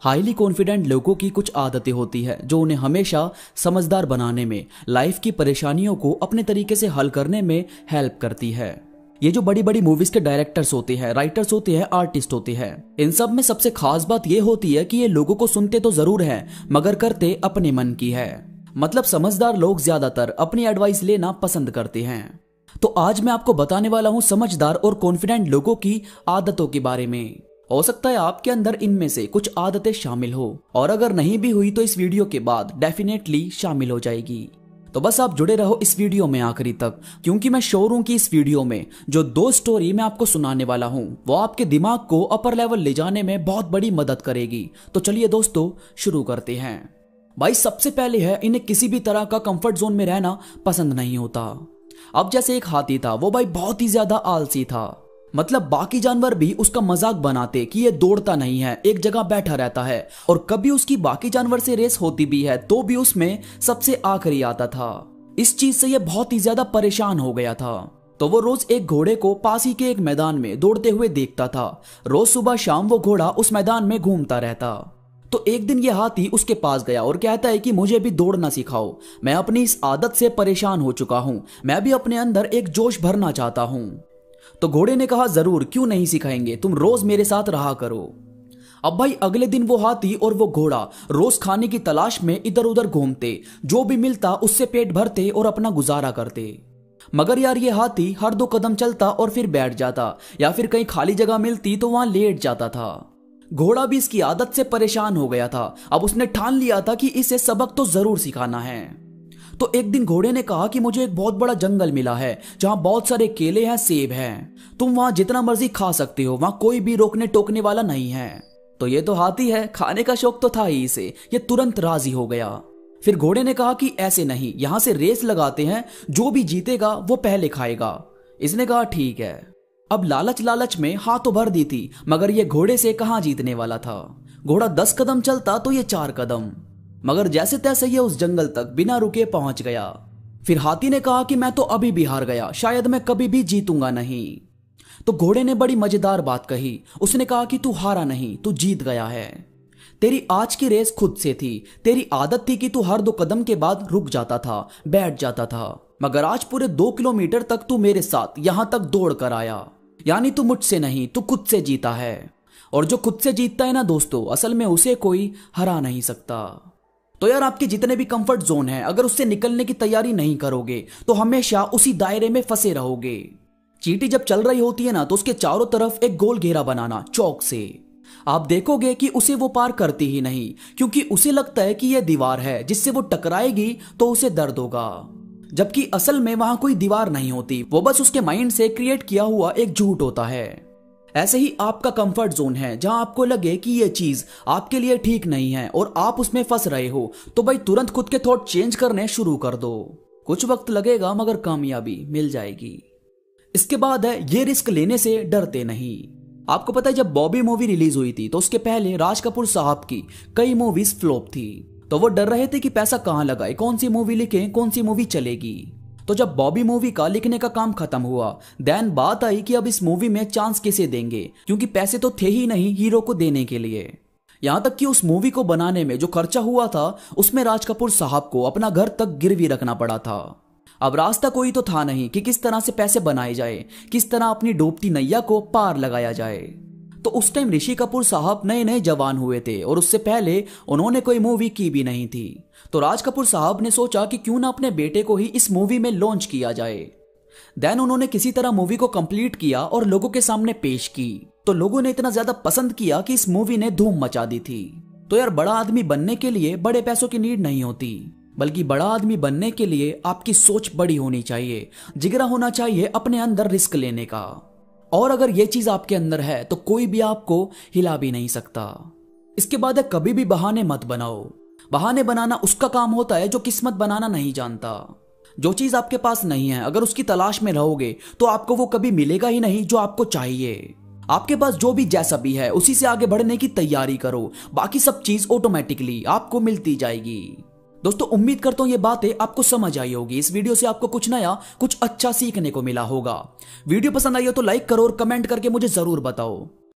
Highly confident लोगों की कुछ आदतें होती है जो उन्हें हमेशा समझदार बनाने में, लाइफ की परेशानियों को अपने तरीके से हल करने में हेल्प करती है। ये जो बड़ी बड़ी मूवीज के डायरेक्टर्स होते हैं, राइटर्स होते हैं, आर्टिस्ट होते हैं, इन सब में सबसे खास बात ये होती है कि ये लोगों को सुनते तो जरूर हैं मगर करते अपने मन की है। मतलब समझदार लोग ज्यादातर अपनी एडवाइस लेना पसंद करते हैं। तो आज मैं आपको बताने वाला हूं समझदार और कॉन्फिडेंट लोगों की आदतों के बारे में। हो सकता है आपके अंदर इनमें से कुछ आदतें शामिल हो, और अगर नहीं भी हुई तो इस वीडियो के बाद डेफिनेटली शामिल हो जाएगी। तो बस आप जुड़े रहो इस वीडियो में आखिरी तक, क्योंकि मैं श्योर हूं कि इस वीडियो में जो 2 स्टोरी मैं आपको सुनाने वाला हूं वो आपके दिमाग को अपर लेवल ले जाने में बहुत बड़ी मदद करेगी। तो चलिए दोस्तों शुरू करते हैं। भाई सबसे पहले है, इन्हें किसी भी तरह का कंफर्ट जोन में रहना पसंद नहीं होता। अब जैसे एक हाथी था, वो भाई बहुत ही ज्यादा आलसी था। मतलब बाकी जानवर भी उसका मजाक बनाते कि ये दौड़ता नहीं है, एक जगह बैठा रहता है, और कभी उसकी बाकी जानवर से रेस होती भी है तो भी उसमें सबसे आखिरी आता था। इस चीज से ये बहुत ही ज्यादा परेशान हो गया था। तो वो रोज एक घोड़े को पास ही के एक मैदान में दौड़ते हुए देखता था। रोज सुबह शाम वो घोड़ा उस मैदान में घूमता रहता। तो एक दिन ये हाथी उसके पास गया और कहता है कि मुझे भी दौड़ना सिखाओ, मैं अपनी इस आदत से परेशान हो चुका हूं, मैं भी अपने अंदर एक जोश भरना चाहता हूं। तो घोड़े ने कहा जरूर, क्यों नहीं सिखाएंगे, तुम रोज मेरे साथ रहा करो। अब भाई अगले दिन वो हाथी और वो घोड़ा रोज खाने की तलाश में इधर उधर घूमते, जो भी मिलता उससे पेट भरते और अपना गुजारा करते। मगर यार ये हाथी हर 2 कदम चलता और फिर बैठ जाता, या फिर कहीं खाली जगह मिलती तो वहां लेट जाता था। घोड़ा भी इसकी आदत से परेशान हो गया था। अब उसने ठान लिया था कि इसे सबक तो जरूर सिखाना है। तो एक दिन घोड़े ने कहा कि मुझे एक बहुत बड़ा जंगल मिला है जहां बहुत सारे केले हैं, सेब हैं, तुम वहां जितना मर्जी खा सकते हो, वहां कोई भी रोकने टोकने वाला नहीं है। तो ये तो हाथी है, खाने का शौक तो था ही इसे, ये तुरंत राजी हो गया। फिर घोड़े ने कहा कि ऐसे नहीं, यहां से रेस लगाते हैं, जो भी जीतेगा वो पहले खाएगा। इसने कहा ठीक है। अब लालच में हाथ तो भर दी थी, मगर ये घोड़े से कहां जीतने वाला था। घोड़ा 10 कदम चलता तो ये 4 कदम, मगर जैसे तैसे ये उस जंगल तक बिना रुके पहुंच गया। फिर हाथी ने कहा कि मैं तो अभी भी हार गया, शायद मैं कभी भी जीतूंगा नहीं। तो घोड़े ने बड़ी मजेदार बात कही। उसने कहा कि तू हारा नहीं, तू जीत गया है। तेरी आज की रेस खुद से थी, तेरी आदत थी कि तू हर 2 कदम के बाद रुक जाता था, बैठ जाता था, मगर आज पूरे 2 किलोमीटर तक तू मेरे साथ यहां तक दौड़ कर आया। यानी तू मुझसे नहीं, तू खुद से जीता है। और जो खुद से जीतता है ना दोस्तों, असल में उसे कोई हरा नहीं सकता। तो यार आपके जितने भी कंफर्ट जोन है, अगर उससे निकलने की तैयारी नहीं करोगे तो हमेशा उसी दायरे में फंसे रहोगे। चींटी जब चल रही होती है ना, तो उसके चारों तरफ एक गोल घेरा बनाना चौक से। आप देखोगे कि उसे वो पार करती ही नहीं, क्योंकि उसे लगता है कि यह दीवार है जिससे वो टकराएगी तो उसे दर्द होगा, जबकि असल में वहां कोई दीवार नहीं होती, वो बस उसके माइंड से क्रिएट किया हुआ एक झूठ होता है। ऐसे ही आपका कंफर्ट जोन है, जहां आपको लगे कि यह चीज आपके लिए ठीक नहीं है और आप उसमें फंस रहे हो, तो भाई तुरंत खुद के थॉट चेंज करने शुरू कर दो। कुछ वक्त लगेगा मगर कामयाबी मिल जाएगी। इसके बाद है, ये रिस्क लेने से डरते नहीं। आपको पता है जब बॉबी मूवी रिलीज हुई थी तो उसके पहले राज कपूर साहब की कई मूवीज फ्लॉप थी। तो वो डर रहे थे कि पैसा कहां लगाए, कौन सी मूवी लिखें, कौन सी मूवी चलेगी। तो जब बॉबी मूवी का लिखने का काम खत्म हुआ, देन बात आई कि अब इस मूवी में चांस किसे देंगे, क्योंकि पैसे तो थे ही नहीं हीरो को देने के लिए। यहां तक कि उस मूवी को बनाने में जो खर्चा हुआ था उसमें राज कपूर साहब को अपना घर तक गिरवी रखना पड़ा था। अब रास्ता कोई तो था नहीं कि किस तरह से पैसे बनाए जाए, किस तरह अपनी डूबती नैया को पार लगाया जाए। तो उस टाइम ऋषि कपूर साहब नए नए जवान हुए थे और उससे पहले उन्होंने कोई मूवी की भी नहीं थी। तो राज कपूर साहब ने सोचा कि क्यों ना अपने बेटे को ही इस मूवी में लॉन्च किया जाए। देन उन्होंने किसी तरह मूवी को कंप्लीट किया और लोगों के सामने पेश की। तो लोगों ने इतना ज्यादा पसंद किया कि इस मूवी ने धूम मचा दी थी। तो यार बड़ा आदमी बनने के लिए बड़े पैसों की नीड नहीं होती, बल्कि बड़ा आदमी बनने के लिए आपकी सोच बड़ी होनी चाहिए, जिगरा होना चाहिए अपने अंदर रिस्क लेने का। और अगर ये चीज आपके अंदर है तो कोई भी आपको हिला भी नहीं सकता। इसके बाद है, कभी भी बहाने मत बनाओ। बहाने बनाना उसका काम होता है जो किस्मत बनाना नहीं जानता। जो चीज आपके पास नहीं है, अगर उसकी तलाश में रहोगे तो आपको वो कभी मिलेगा ही नहीं जो आपको चाहिए। आपके पास जो भी जैसा भी है उसी से आगे बढ़ने की तैयारी करो, बाकी सब चीज ऑटोमेटिकली आपको मिलती जाएगी। दोस्तों उम्मीद करता हूं ये बातें आपको समझ आई होगी। इस वीडियो से आपको कुछ नया, कुछ अच्छा सीखने को मिला होगा। वीडियो पसंद आई हो तो लाइक करो और कमेंट करके मुझे जरूर बताओ।